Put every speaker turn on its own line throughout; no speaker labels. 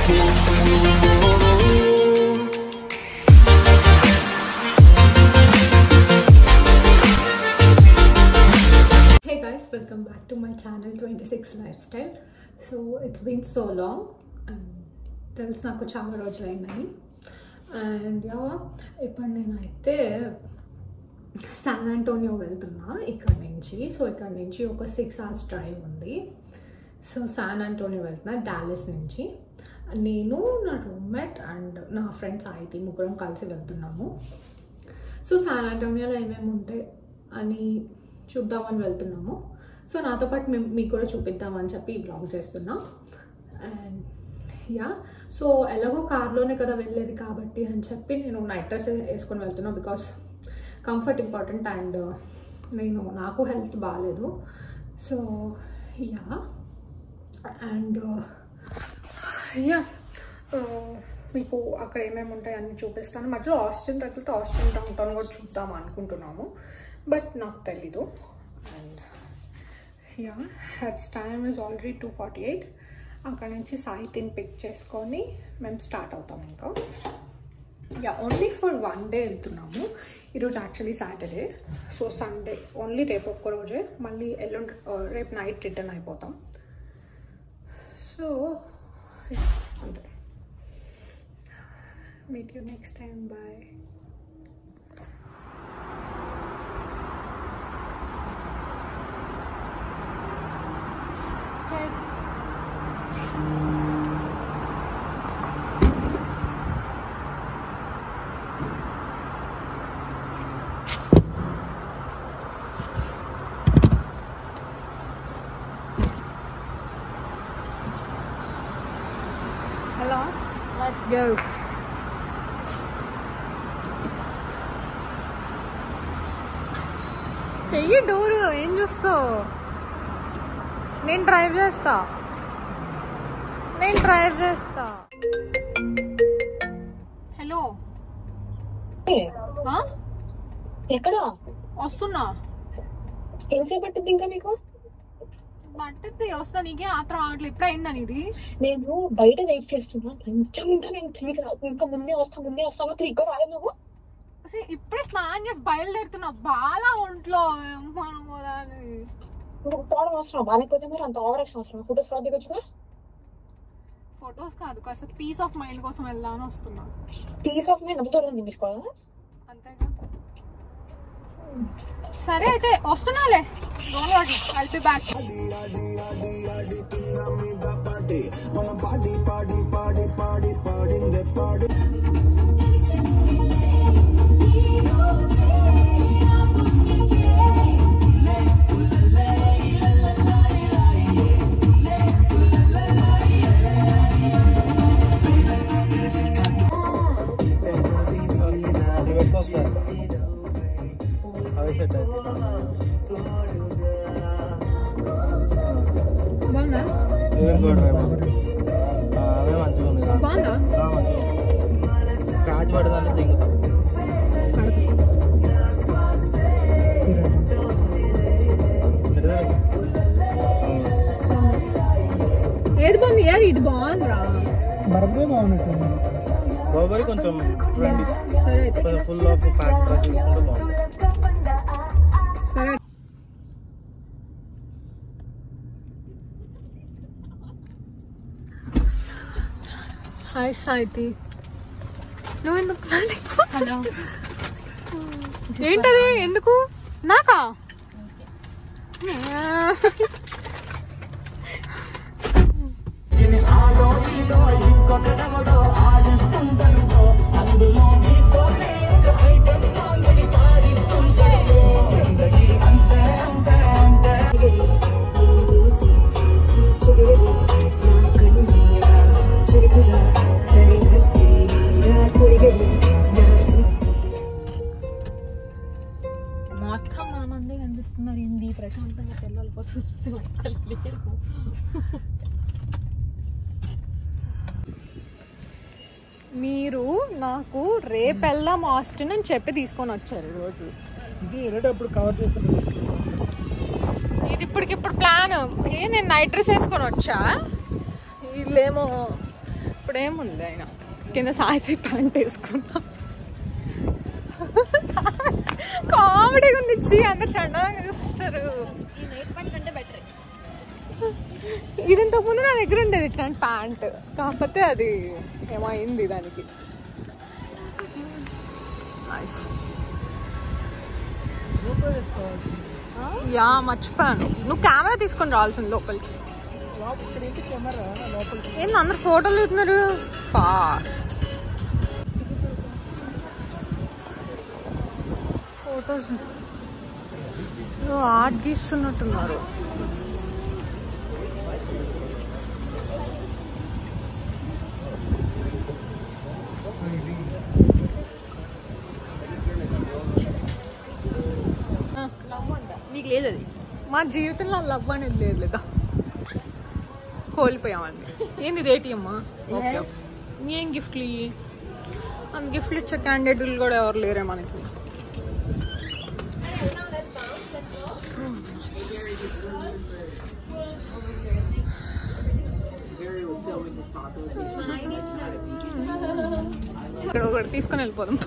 Hey guys, welcome back to my channel 26 Lifestyle. So it's been so long. Tells naku chaala rojulaindani. And yeah, ఇప్పుడు నేనైతే San Antonio వెళ్తున్నా ఇక్కడ నుంచి. So ఇక్కడ నుంచి ఒక 6 hours డ్రైవ్ ఉంది. సో శాన్ ఆంటోనియో వెళ్తున్నా డాలస్ నుంచి. నేను నా రూమ్మేట్ అండ్ నా ఫ్రెండ్ సాయితి ముగ్గురం కలిసి వెళ్తున్నాము. సో శాన్ ఆంటోనియోలో ఏమేమి ఉంటాయి అని చూద్దామని వెళ్తున్నాము. సో నాతో పాటు మీకు కూడా చూపిద్దామని చెప్పి ఈ బ్లాగ్ చేస్తున్నా. అండ్ యా, సో ఎలాగో కార్లోనే కదా వెళ్ళేది కాబట్టి అని చెప్పి నేను నైట్ డ్రెస్ వేసుకొని వెళ్తున్నా. బికాస్ కంఫర్ట్ ఇంపార్టెంట్ అండ్ నాకు హెల్త్ బాగాలేదు. సో యా, అండ్ యా మీకు అక్కడ ఏమేమి ఉంటాయి అన్నీ చూపిస్తాను. మధ్యలో ఆస్టిన్ తగ్గితే ఆస్టిన్ డౌన్ టౌన్ కూడా చూద్దాం అనుకుంటున్నాము, బట్ నాకు తెలీదు. And yeah, heads time is already 2:48. అక్కడ నుంచి సాయితిని పిక్ చేసుకొని మేము స్టార్ట్ అవుతాం. ఇంకా యా, ఓన్లీ ఫర్ 1 day వెళ్తున్నాము. ఈరోజు actually Saturday, so Sunday only రేపు ఒక్కరోజే, మళ్ళీ ఎల్లుండి రేపు నైట్ రిటర్న్ అయిపోతాం. సో అంతే. Meet you next time, bye. Hello, let's go. చెయ్యి డోర్, ఏం చూస్తావు? నేను డ్రైవ్ చేస్తా. హలో,
ఎక్కడ
వస్తున్నా.
ఎంతసేపు పట్టింది ఇంకా మీకు?
పట్టిద్ది, వస్తా. నీకే ఆత్రం ఆగట్లేదు. ఇప్పుడు అయిందా నీది?
నేను బయట వెయిట్ చేస్తున్నా. ఇంకా నేను 3కి ఇంకా ముందే వస్తా 3 కూడా రాలేదు నువ్వు.
అసలు ఇప్పుడే స్నానం చేసి బయలుదేరుతున్నా. బాగా ఒంట్లో
పోవడం అవసరం. బాగాలేకపోతే మీరు అంత ఓవర్ యాక్షన్ అవసరం. ఫోటోస్ రాదు దిగొచ్చుగా.
ఫొటోస్ కాదు, కాస్త పీస్ ఆఫ్ మైండ్ కోసం వెళ్దామని వస్తున్నా.
పీస్ ఆఫ్ మైండ్ అంతా తీసుకోవాలా?
అంతేగా. సరే అయితే వస్తున్నాలే. I'll be back. బాగుందా? బాగుందా?
స్క్రాచ్ పడదంటే దిగుతాం.
ఏది బాగుంది? ఇది బాగుందిరా.
బర్బరీ బాగున్నట్టుంది. బర్బరీ కొంచెం చూడండి.
సరే అయితే
ఫుల్ ఆఫ్ ప్యాక్ డ్రెస్ తీసుకుంటే బాగుంది.
సరే. హాయ్ సాయితి. నువ్వు ఎందుకు? హలో. ఏంటది? ఎందుకు నాకా?
మొత్తం మన మందే కనిపిస్తున్నారు. ఏంది ప్రశాంతంగా పిల్లల కోసం లేరు.
మీరు నాకు రేపు వెళ్దాం ఆస్టిన్ అని చెప్పి తీసుకొని వచ్చారు. రోజు
ఇది కవర్ చేశాను.
ఇది ఇప్పటికిప్పుడు ప్లాన్. నేను నైట్ డ్రెస్ వేసుకొని వచ్చా. వీళ్ళేమో ఇప్పుడేముంది ఆయన కింద సాయిత్రి ప్యాంట్ వేసుకున్నా. కామెడీగా ఉంది. ఇచ్చి అందరు చండాలంగా చూస్తారు. ఇది ఇంతకు ముందు నా దగ్గర ఉండేది ఇట్లాంటి ప్యాంట్, కాకపోతే అది ఏమైంది దానికి. యా మర్చిపోయాను. నువ్వు కెమెరా తీసుకొని రావాల్సింది లోపలికి. ఏంటి అందరు ఫోటోలు తీస్తున్నారు? ఫోటోస్ ఆర్ట్ గీస్తున్నట్టున్నారు.
నీకు లేదు అది.
మా జీవితంలో లవ్ అనేది లేదు లేదా, కోల్పోయామండి. ఏంది రేటియమ్మా? ఓకే ఏం గిఫ్ట్లు ఇవి? అంత గిఫ్ట్లు ఇచ్చే క్యాండిడేట్లు కూడా ఎవరు లేరే మనకి. ఇక్కడ ఒకటి తీసుకొని వెళ్ళిపోదాం.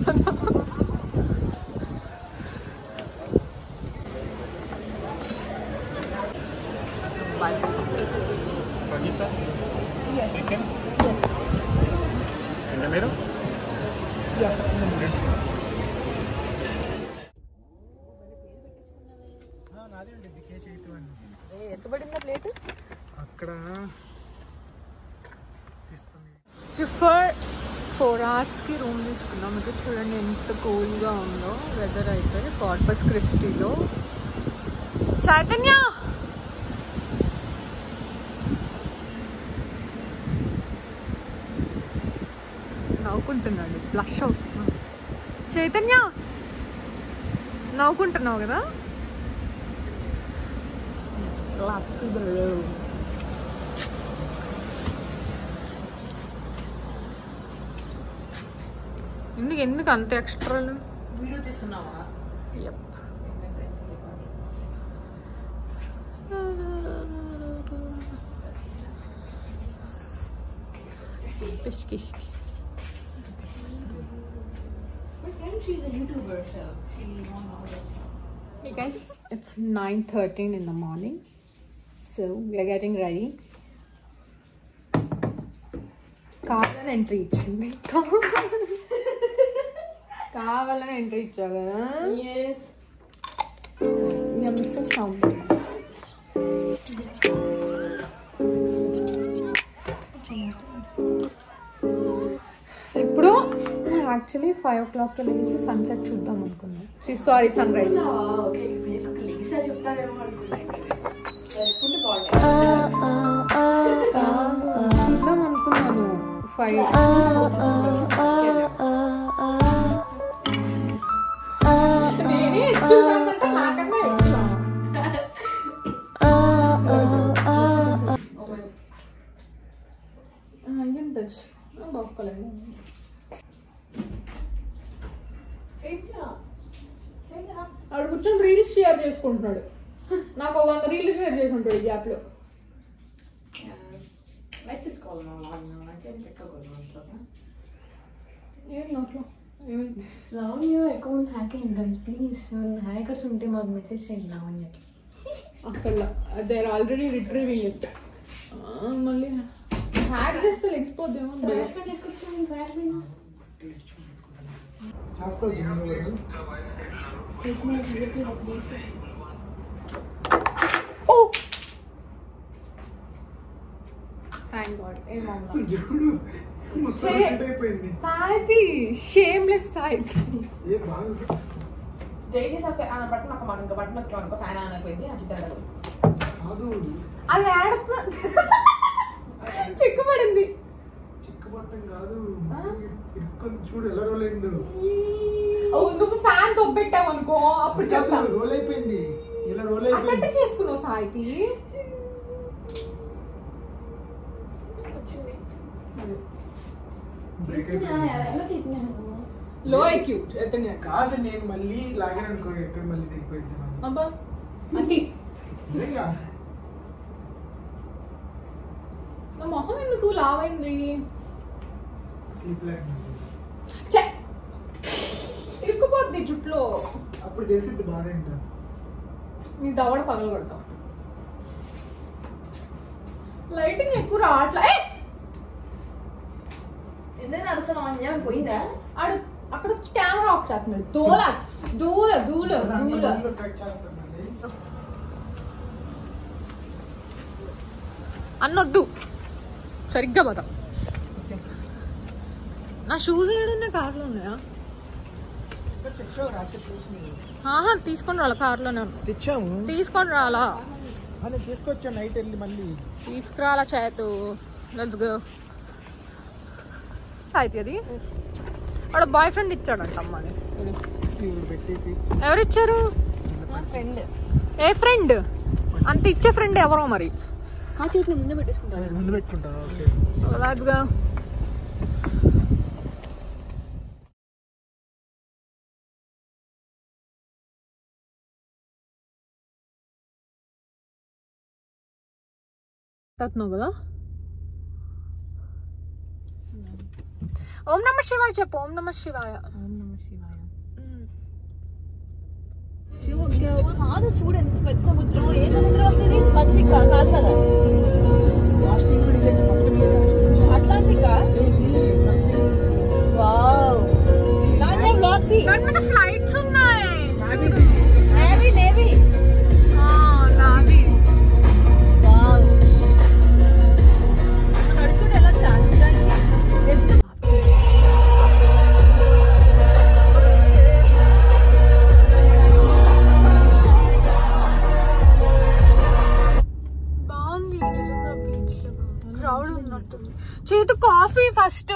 ఎంత పడిందా ప్లేట్?
అక్కడ
4 hours కి రూమ్ తీసుకున్నాం. ఇక్కడ చూడండి ఎంత కూల్గా ఉందో వెదర్ అయితే. కార్పస్ క్రిస్టీలో. చైతన్య నవ్వుకుంటున్నాడు, బ్లష్ అవుతున్నాడు. చైతన్య నవ్వుకుంటున్నావు కదా. ఎందుకు అంత ఎక్స్ట్రాలు?
Video తీస్తున్నావా?
Pesquisty.
My friend, she's a YouTuber, so she won all this stuff.
Hey guys, it's 9:13 in the morning, so we are getting ready. కావాలని ఎంట్రీ ఇచ్చింది. కావాలని ఎంట్రీ ఇచ్చా కదా.
Yes.
We are missing something. ఇప్పుడు actually 5 o'clock లేసి sunset చూద్దాం అనుకున్నాం. Sorry, sunrise. చూద్దాం అనుకున్నాను 5. అడు కూర్చొని రీల్స్ షేర్ చేసుకుంటున్నాడు. నాకు 100 రీల్స్ షేర్ చేసి ఉంటాడు ఈ యాప్ లో. ఏం నోట్లో
Lavanya account hacking guys, please hackers ఉంటే మాకు మెసేజ్ చేయండి. లావణ్యకి
అక్కడ they are already retrieving it. మళ్ళీ హ్యాక్ చేస్తే ఎక్స్పోదేమో. Thank God. సాయితి షేమ్లెస్ సాయితి.
బట్టన్ ఒక మాట బట్టన్ ఒక ఫ్యాన్ అనకపోయింది అట్లా
అది ఆడుతున్నా. చిక్కుపడింది.
చిక్కుపట్టం కాదు, చూడు ఎలా రోల్ అయిందో.
నువ్వు ఫ్యాన్ తొబ్బెట్టావు అనుకో అప్పుడు చెప్తా.
రోల్ అయిపోయింది, ఇలా రోల్
అయిపోయింది. అట్లా చేసుకున్నావు సాయితి. లో ఐక్యూ
కాదు, నేను మళ్ళీ లాగాను అనుకో ఎక్కడ మళ్ళీ దిగిపోయింది.
అబ్బా అది నా మొహం ఎందుకు లావైంది?
Sleep light
ఇరుక్కుపోద్ది జుట్లో.
అప్పుడు తెలిసింది బాధ ఏంటో.
నీ దవడ పగలు కొడతాం. లైటింగ్ ఎక్కువ రావట్లే.
ఎందుకు అసలు ఆన్ చేయమని పోయిందా?
ఆడు అక్కడ కెమెరా ఆఫ్ చేస్తున్నాడు. దూల దూల దూల దూల
కట్ చేస్తాను మళ్ళీ.
అన్నొద్దు, సరిగ్గా పోతాం. నా షూస్ ఏడున్నా కార్లో ఉన్నాయా? తీసుకొని రాలా? కార్లోనే ఉన్నా.
తెచ్చాము.
తీసుకొని రాలా?
తీసుకొచ్చా నైట్ వెళ్ళి మళ్ళీ
తీసుకురాలా చేతు. Let's go. అయితే అది వాడు బాయ్ ఫ్రెండ్ ఇచ్చాడంట అమ్మని.
పెట్టేసి
ఎవరిచ్చారు?
ఫ్రెండ్.
ఏ ఫ్రెండ్? అంత ఇచ్చే ఫ్రెండ్ ఎవరో మరి.
ఆ చేతిని ముందే పెట్టేసుకుంటాను.
ముందు పెట్టుకుంటా. Okay
let's go. కదా. ఓం నమ శివాయ చెప్పు. ఓం నమ శివాయ.
ఓం నమ శివాయ. కాదు చూడు ఎంత పెద్ద సముద్రం. ఏ సముద్రం వస్తుంది? పసిఫిక్ కాదు కదా? అట్లాంటికా? వావ్. దాని బ్లాక్ ది.
దాని మీద ఫ్లైట్స్ ఉన్నాయి.
Navy navy.
నావి.
వావ్. నడుచుకుంటూ వెళ్ళొచ్చా దానికి?
బాగుంది నిజంగా. బీచ్ లో క్రౌడ్ ఉన్నట్టుంది. చేతు coffee first.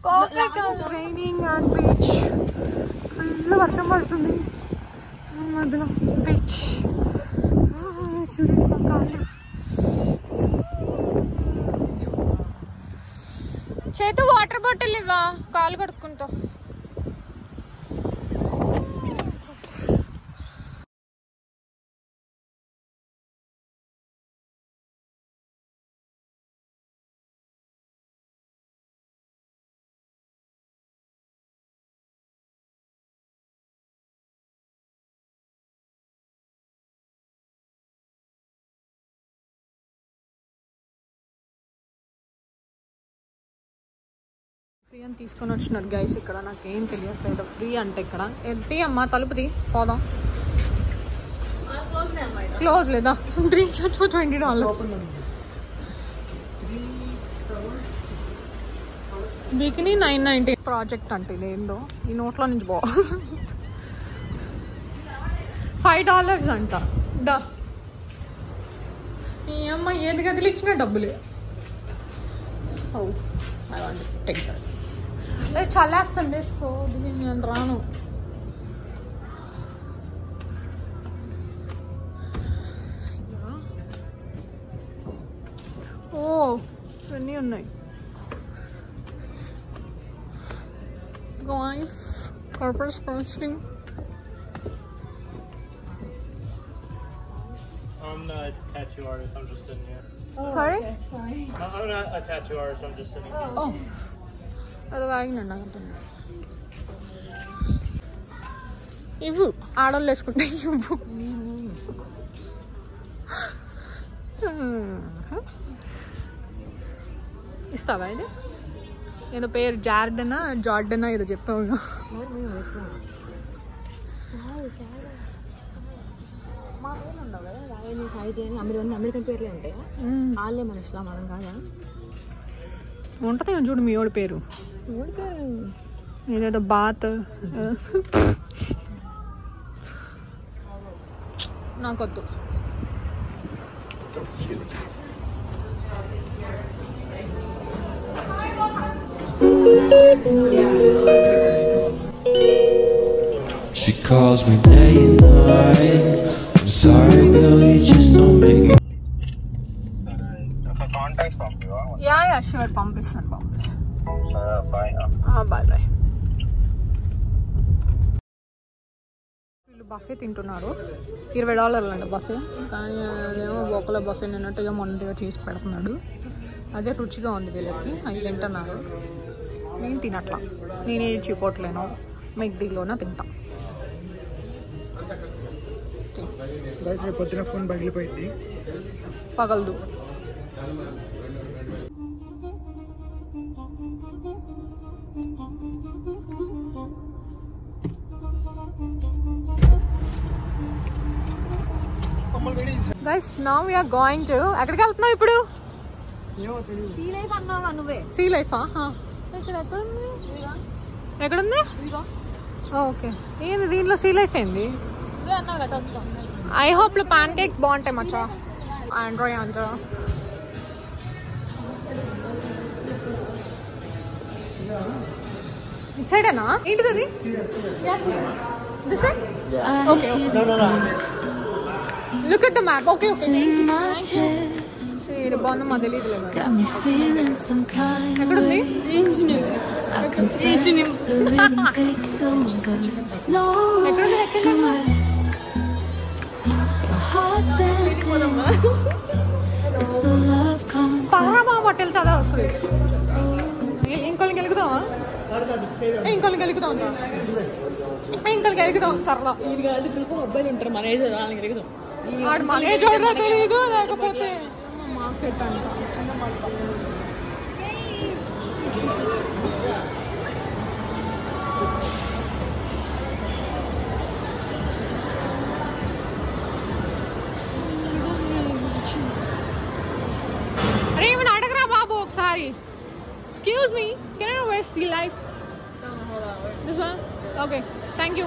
Coffee training and beach. Full వర్షం పడుతుంది మధ్యలో బీచ్. చూడండి మా కాళ్ళు. చేతు వాటర్ బాటిల్ ఇవ్వా, కాలు కడుక్కుంటా. ఫ్రీ అని తీసుకొని వచ్చినారు గైస్. ఇక్కడ నాకేం తెలియట్లేదు ఫ్రీ అంటే. ఇక్కడ వెళ్తే అమ్మా తలుపుది పోదాం. క్లోజ్ లేదా? 3 షర్ట్స్ for $20. బికినీ 990. ప్రాజెక్ట్ అంటే ఇదేందో ఈ నోట్లో నుంచి పో. $5 అంట. దా ఈ అమ్మ ఏది గదిలు ఇచ్చినా డబ్బులే. I want to take this. చల్లేస్తుంది. సో నేను రాను. ఓ ఇవన్నీ ఉన్నాయి. Guys, corpus posting.
I'm not a tattoo artist, I'm just sitting here.
Sorry?
Okay, sorry.
I'm not a tattoo artist, I'm just sitting here.
Oh. అది వాగినండి అంటున్నా. ఇవ్వు ఆడోళ్ళు వేసుకుంటే ఇవ్వు. ఇస్తావా? ఇది ఏదో పేరు జార్డనా జార్డనా ఏదో చెప్పావు.
మా పేర్లు ఉండవు కదా, రాయని సాయితీ అని అమెరికన్ పేర్లే ఉంటాయి. వాళ్ళే మనుషులా, మనం కాదా?
ఉంటుంది చూడు మీ ఓడి పేరు. ఏదేదో బాత్ నాకొద్దు.
She calls me day and night. I'm sorry, girl, you just don't make me.
Ya sure పంపిస్తాను. Bye bye. వీళ్ళు బఫే తింటున్నారు. $20 అంట బఫే. కానీ అదేమో ఒకళ్ళ బఫే నిన్నట్టుగా మొన్నటిగా చేసి పెడుతున్నాడు. అదే రుచిగా ఉంది వీళ్ళకి. అవి తింటున్నారు. నేను తినట్లా, నేనే చిపోట్లేను, మెక్డీలోనే తింటా.
పొద్దున ఫోన్ పగిలిపోయింది.
పగలదు. Guys, now we are going to. ఎక్కడికి వెళ్తున్నావు ఇప్పుడు?
సీ లైఫ్ అన్నావా నువ్వే?
సీ లైఫా? ఇక్కడ ఎక్కడుంది? ఓకే. ఏంది దీంట్లో సీ లైఫ్ ఏంది?
అన్నావు కదా.
ఐ హోప్ లో పాన్ కేక్స్ బాగుంటాయి మచ్చా. ఆండ్రాయిడ్ అంటా ఇటు సైడేనా? ఏంటిది అది? This side? Okay. Look at the map. Okay. ఇది బాగుంది, మా తెలియదులే. ఎక్కడుంది? హోటల్ చాలా వస్తుంది. ఇంకొకరికి వెలుగుతావా? ఇంకొకరికి వెలుగుతాం సరళ.
అబ్బాయిలు ఉంటారు, మేనేజర్ వాళ్ళకి ఎరుగుదాం.
వాడు మేనేజర్ తెలీదు, లేకపోతే మార్కెట్ అంట. అరే ఏమైనా అడగరా బాబు ఒకసారి. Excuse me, can I where see life? This one? Okay, thank you.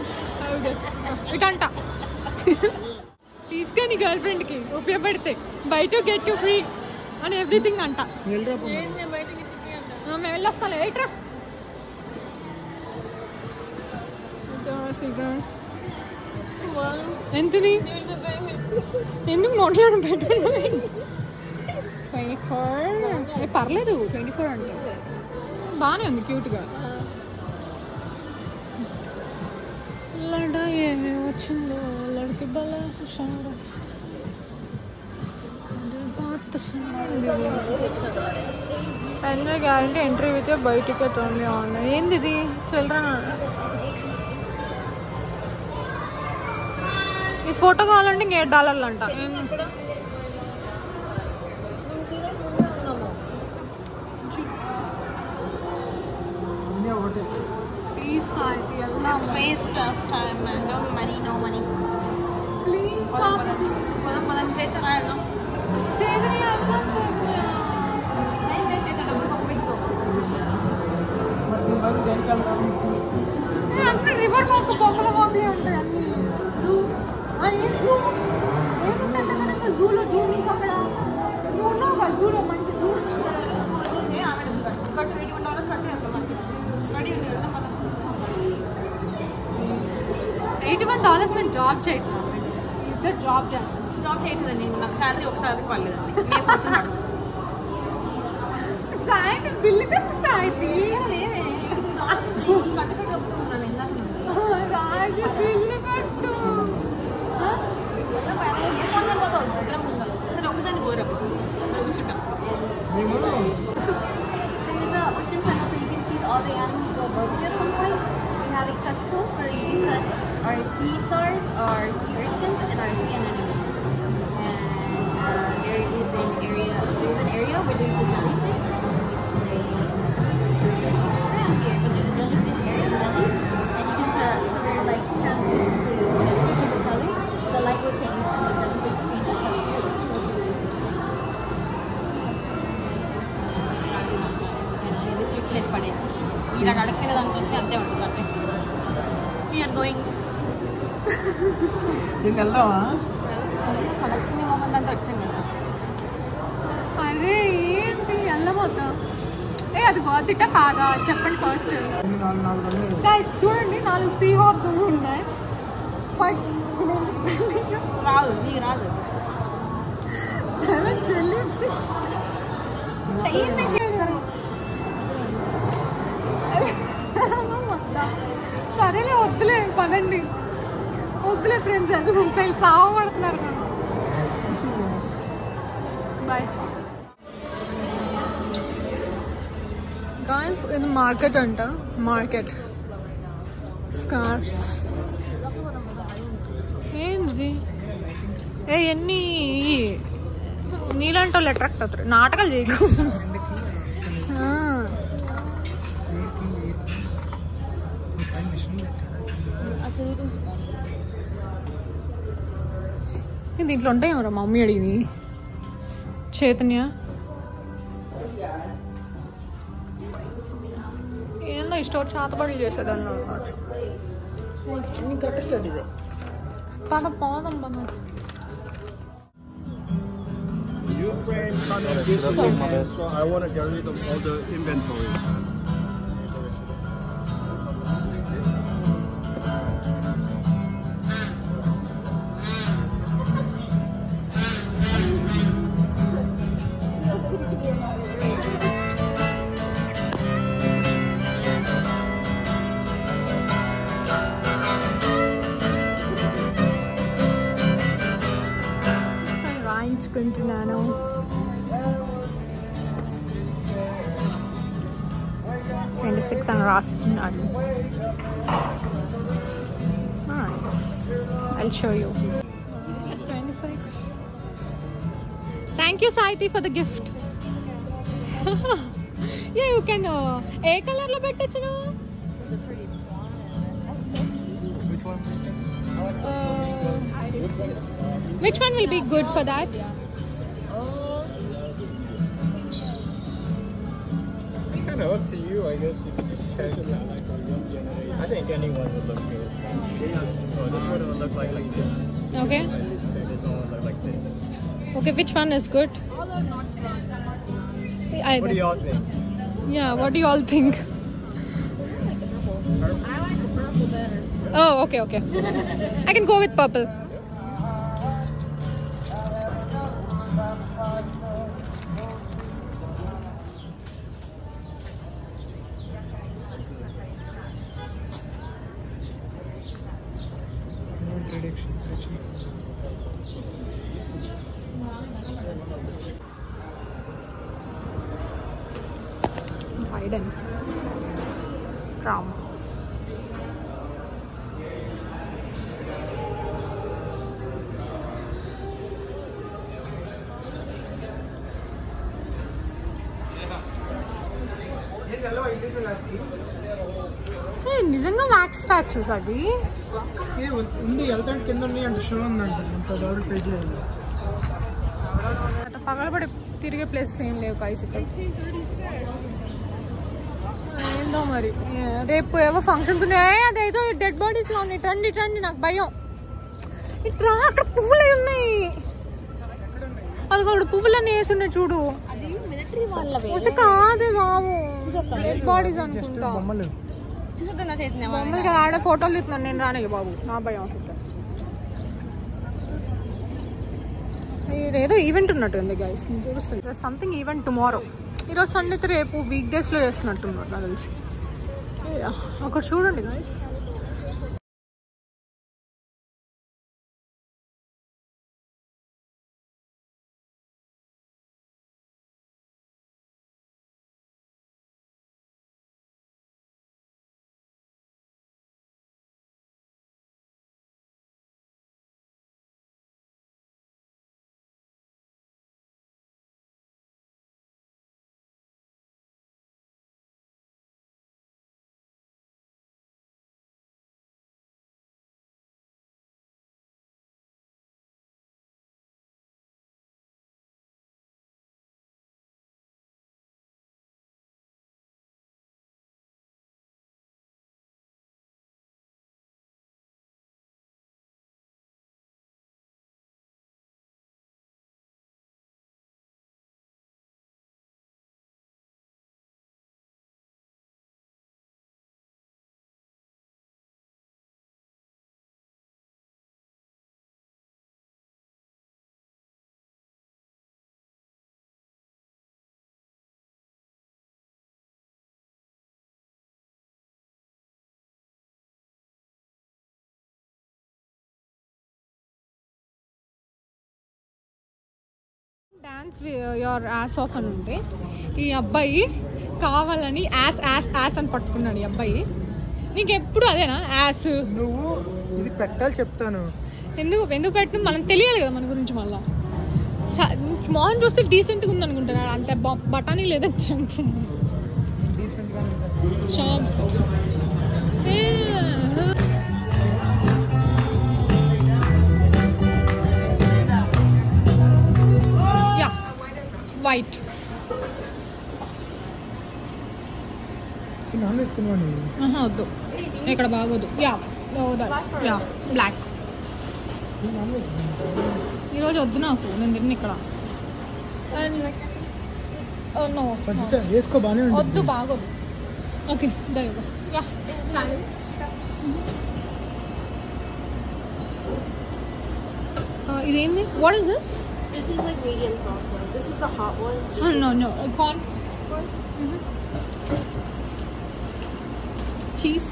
ఇటంట తీసుకొని గర్ల్ ఫ్రెండ్ కి ఉపయోగపడితే బయట గెట్ టు ఫ్రీ అని ఎవ్రీథింగ్ అంట. మేము వెళ్ళొస్తాలే. ఎయిట్రా ఎంతని? ఎందుకు నోట్లో పెట్టుకున్నా? 24. పర్లేదు, 24 అంటే బాగానే ఉంది, క్యూట్గా. లడా ఏమే వచ్చిందో లड़की బలా హుషారా. Enjoy guarantee, entry with buy ticket only online. ఏంది ఇది? చిల్డ్రన్. ఈ ఫోటో కావాలంటే ఇంక $8 అంట.
Waste of time, man. No money, no money.
Please stop it.
Madam, say that I know.
అంతా రివర్ వాక్, బొమ్మల వాక్లే ఉంటాయి అన్ని. జూ ఏముంటాయి? జూలో నీకు అక్కడ నువ్వు ఉన్నావు కదా, జూలో మంచి జూ. $81 నేను జాబ్ చేయట్లేదు. ఇద్దరు జాబ్
చేయలేదండి. నాకు శాలరీ ఒకసారి పర్లేదండి. నేను ఫోర్త్ పడుతుంది.
సాయంత్రం బిల్లు కట్టు సాయంత్రం. రాజు బిల్లు కట్టు.
ఒకదాన్ని పోరా కూర్చుంటా.
All the animals go above you at some point. We have a touch pool, so you can touch our sea stars, our sea urchins, and our sea anemones. And there is an area. There's an area where there's a jellyfish. Around here, but there's a jellyfish area, jellies, and you can touch. So they're like translucent to different colors. The light will change, and the jellyfish changes color.
పడే ఇలా అడగలేదు అనుకుంటే అంతే ఉంటుంది. అంటే we are going.
వెళ్దామా?
కడక్కింది moment అంటే వచ్చాను కదా.
అరే ఏంటి వెళ్ళబోతా? అది తిట్ట కాగా చెప్పండి ఫస్ట్. గైస్ చూడండి, 4 సీ హార్సెస్ ఉన్నాయి.
రాదు, నీకు రాదు.
7 jellyfish. సరేలే, వద్దులే, పదండి. వద్దులే ఫ్రెండ్స్, వెళ్ళి సావబడుతున్నారు. బాయ్. గాయ్స్ ఇది మార్కెట్ అంట. Market scarfs. ఏంది ఎన్ని నీలాంటి వాళ్ళు అట్రాక్ట్ అవుతారు. నాటకాలు చేయకు. దీంట్లో ఉంటాయి ఎవరా మమ్మీ అడిగింది. చైతన్య ఏందో ఇష్టం చేతబడులు చేసేదాన్ని కావచ్చు. నీకు కట్టిస్తుంది ఇదే. పోదాం పదం.
Your friend coming this weekend, so I want to get rid of all the inventory.
రాయించుకుంటున్నాను. అని రాస్తున్నాను. I'll show you. 26. Thank you Saiti for the gift. Yeah, you can. A colour లో పెట్టొచ్చు నువ్వు?
Which one?
Which one will be good for that?
It's kind of up to you, I guess. You can just check. I think anyone would look good. So this one will look like this.
Okay.
This one will look like this.
Okay, which one is good? Either.
What do y'all think?
Yeah, what do you all think?
I like the purple better.
Oh, okay. I can go with purple. Biden. Trump. నిజంగా wax statues అది
ఉంది. వెళ్తాంటే కింద ఉన్నాయి అంటే show ఉందంట. అంత doubt pay చేయాలి.
అట్లా పగలబడి తిరిగే ప్లేసెస్ ఏం లేవు కైస్ ఇక్కడ. ఏందో మరి రేపు ఏవో ఫంక్షన్స్ ఉన్నాయి. అదేదో డెడ్ బాడీస్ లో ఉన్నాయి. రండి నాకు భయం. ఇట్లా అక్కడ పువ్వులు ఉన్నాయి. అది కూడా పువ్వులన్నీ వేసి ఉన్నాయి చూడు. కాదే బాబు డెడ్ బాడీస్ అనుకుంటా. మమ్మల్ని ఆడ ఫోటోలు తీస్తున్నాను నేను. రానే బాబు నా భయం అసలు. ఏదో ఈవెంట్ ఉన్నట్టుంది గైస్. చూస్తుంది సంథింగ్ ఈవెంట్ టుమారో. ఈరోజు సండే, రేపు వీక్ డేస్ లో చేస్తున్నట్టున్నారు నాకు తెలిసి. అక్కడ చూడండి guys. Dance your ass off అని ఉంటే ఈ అబ్బాయి కావాలని యాస్ యాస్ యాస్ అని పట్టుకున్నాడు ఈ అబ్బాయి. నీకు ఎప్పుడు అదేనా యాస్?
నువ్వు ఇది పెట్టాలి చెప్తాను.
ఎందుకు పెట్టిన మనకు తెలియాలి కదా మన గురించి. మళ్ళా మోహన్ చూస్తే డీసెంట్గా ఉంది అనుకుంటున్నాడు, అంత బఠానీ లేదని చెప్తున్నాను. యా వైట్
నాన్ వెజ్ తినవా?
వద్దు, ఇక్కడ బాగోదు. యా యా బ్లాక్ ఈరోజు వద్దు నాకు, నేను తిన్న ఇక్కడ.
వేసుకో బాగానే
వద్దు బాగోదు. ఓకే యా ఇదేంది? What is this?
This is like medium salsa. This is the hot one.
No. Corn. Cheese.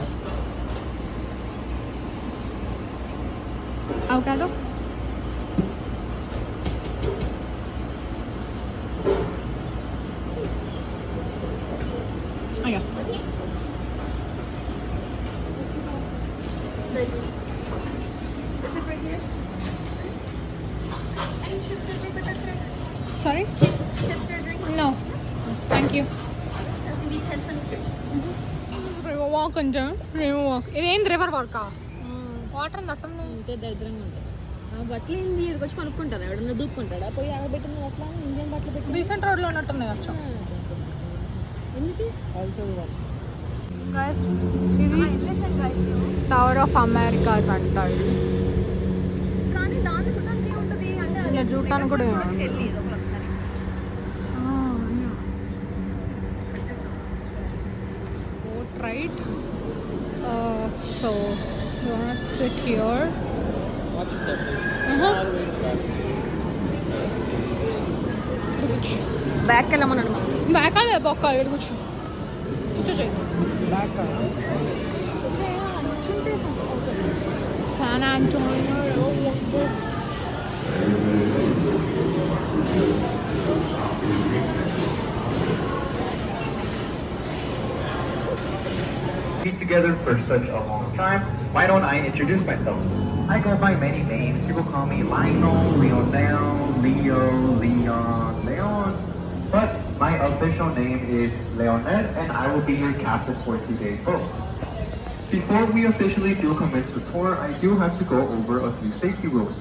Avocado. Oh yeah.
This is right here. Any chips or drink with that, sir?
Sorry?
Chips or drink?
No. Thank you.
That can be 10-23.
River walk కొంచెం river walk. ఇదేంది river walk? Water దట్టండి.
ఇంతే దరిద్రంగా ఉంటుంది. ఆ బట్టలు ఏంది ఇక్కడికి వచ్చి కొనుక్కుంటారా? ఎవడన్నా దూక్కుంటాడా? పోయి ఆడబెట్టింది అట్లా ఇండియన్ బట్టలు పెట్టి
రీసెంట్ రోడ్లో ఉన్నట్టున్నాయి వచ్చా.
ఎందుకు?
ఇది టవర్ ఆఫ్ అమెరికాస్ అంటారు.
కానీ దాన్ని చూడడానికి ఉంటుంది అంటే
ఇలా చూడటానికి కూడా right. So you want to sit here.
Watch yourself, please. All the way to the back.
Back వెళ్ళమన్నాడు.
బ్యాకాలే బొక్క ఇక్కడ కూర్చో. San Antonio.
Together for such a long time, why don't I introduce myself? I go by many names. People call me Lionel, Lionel, Leo, Leon, Leon. But my official name is Leonel, and I will be your captain for today's boat. Before we officially do commence the tour, I do have to go over a few safety rules.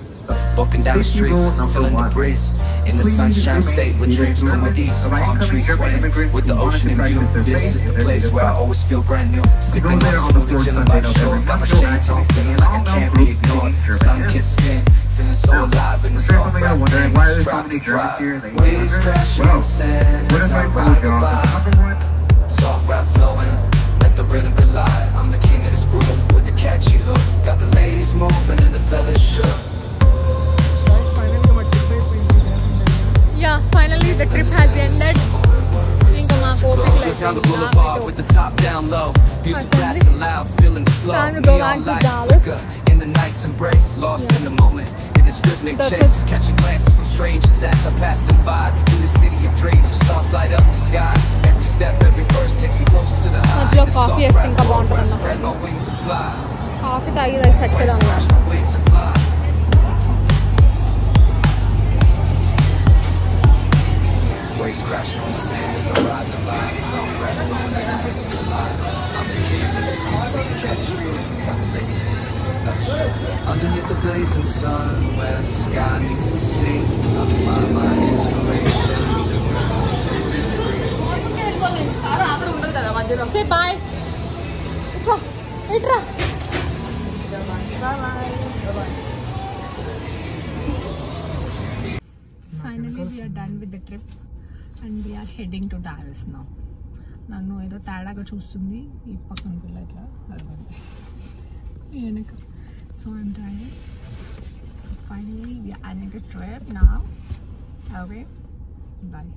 Walking down the streets, feeling the breeze. In the sunshine state where dreams come with ease. Palm trees swaying with the ocean in view. This is the place where I always feel brand new. Sipping on smoothie, chilling by the shore. Got my shades on, feeling like I can't be ignored. Sun-kissed skin, feeling so alive in the soft rap game. Strive to thrive. Waves crashing on the sand as I ride the vibe. Soft rap flowing, let the rhythm collide. I'm the king of this groove with the catchy hook. Got the ladies moving and the fellas shook.
Yeah, finally the trip has ended. Inga maaku opic
Down the boulevard with the top down low. Music blasting loud, feeling the flow.
Time to go back
Neon
to
lights
Dallas.
flicker in the night's embrace. Lost in the moment, in this rhythmic
That's
chase.
it.
Catching glances from strangers as I pass them by. In the city of dreams, the stars light up the sky. Every step, every verse takes me close to the high.
మధ్యలో
The
coffee
soft
వేస్తే
rap
ఇంకా
flow,
బాగుంటుంది
I
అన్న.
spread my wings and fly.
Coffee తాగి rice వచ్చేదాన్ని.
Stretch my wings and fly. Waves crashing on the sand as I ride the line. It's all rap flowing like a rhythm collide. I'm the king of this beat, but catch me. Got the ladies moving in perfection. Underneath the blazing sun, where the sky meets the sea, I find my inspiration.
Say bye. Itra. Finally we are done with the trip and we are heading to Dallas now. నన్ను ఏదో తేడాగా చూస్తుంది ఈ పక్కన పిల్ల ఇట్లా వెనక. So I'm driving. So finally we are ending the trip now. Okay. Bye.